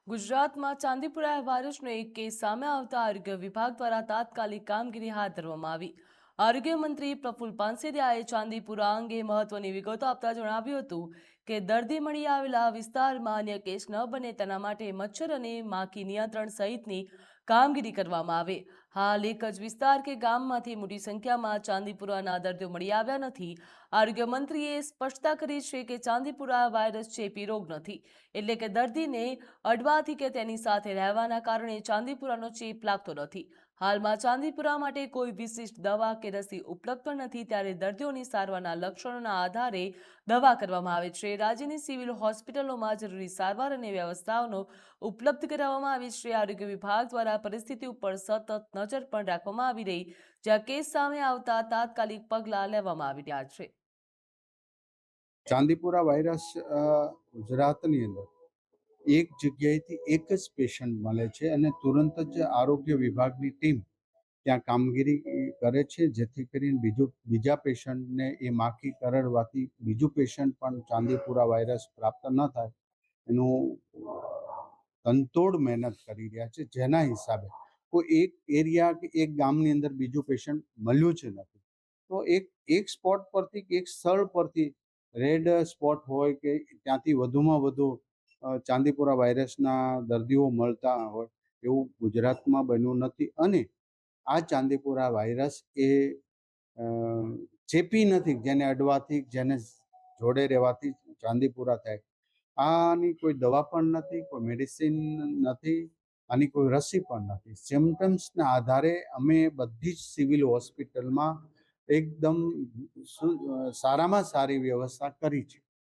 ગુજરાતમાં ચાંદીપુરા વાયરસનો એક કેસ સામે આવતા આરોગ્ય વિભાગ દ્વારા તાત્કાલિક કામગીરી હાથ ધરવામાં આવી. આરોગ્ય મંત્રી પ્રફુલ પાનસેરિયાએ ચાંદીપુરા અંગે મહત્વની વિગતો આપતા જણાવ્યું હતું કે દર્દી મળી આવેલા વિસ્તારમાં અન્ય કેસ ન બને તેના માટે મચ્છર અને માખી નિયંત્રણ સહિતની કામગીરી કરવામાં આવે. હાલ એક જ વિસ્તાર કે ગામમાંથી મોટી સંખ્યામાં ચાંદીપુરાના દર્દીઓ મળી આવ્યા નથી. આરોગ્ય મંત્રીએ સ્પષ્ટતા કરી છે કે ચાંદીપુરા વાયરસ ચેપી રોગ નથી, એટલે કે દર્દીને અડવાથી કે તેની સાથે રહેવાના કારણે ચાંદીપુરાનો ચેપ લાગતો નથી. હાલમાં ચાંદીપુરા માટે કોઈ વિશિષ્ટ દવા કે રસી ઉપલબ્ધ પણ નથી, ત્યારે દર્દીઓની સારવારના લક્ષણોના આધારે દવા કરવામાં આવે છે. રાજ્યની સિવિલ હોસ્પિટલોમાં જરૂરી સારવાર અને વ્યવસ્થાઓનો ઉપલબ્ધ કરાવવામાં આવી છે. આરોગ્ય વિભાગ દ્વારા પરિસ્થિતિ ઉપર સતત નજર પણ રાખવામાં આવી રહી, જ્યાં કેસ સામે આવતા તાત્કાલિક પગલાં લેવામાં આવી રહ્યા છે. ચાંદીપુરા વાયરસ ગુજરાતની અંદર એક જગ્યાએથી એક જ પેશન્ટ મળે છે અને તુરંત જ આરોગ્ય વિભાગની ટીમ ત્યાં કામગીરી કરે છે, જેથી કરીને બીજા પેશન્ટને એ માખી કરડવાથી બીજું પેશન્ટ પણ ચાંદીપુરા વાયરસ પ્રાપ્ત ન થાય એનું તનતોડ મહેનત કરી રહ્યા છે. જેના હિસાબે કોઈ એક એરિયા કે એક ગામની અંદર બીજું પેશન્ટ મળ્યું જ નથી. તો એક સ્પોટ પરથી કે એક સ્થળ પરથી રેડ સ્પોટ હોય કે ત્યાંથી વધુમાં વધુ ચાંદીપુરા વાયરસના દર્દીઓ મળતા હોય એવું ગુજરાતમાં બન્યું નથી. અને આ ચાંદીપુરા વાયરસ એ ચેપી નથી, જેને અડવાથી જેને જોડે રહેવાથી ચાંદીપુરા થાય. આની કોઈ દવા પણ નથી, કોઈ મેડિસિન નથી, આની કોઈ રસી પણ નથી. સિમ્ટમ્સના આધારે અમે બધી જ સિવિલ હોસ્પિટલમાં એકદમ સારામાં સારી વ્યવસ્થા કરી છે.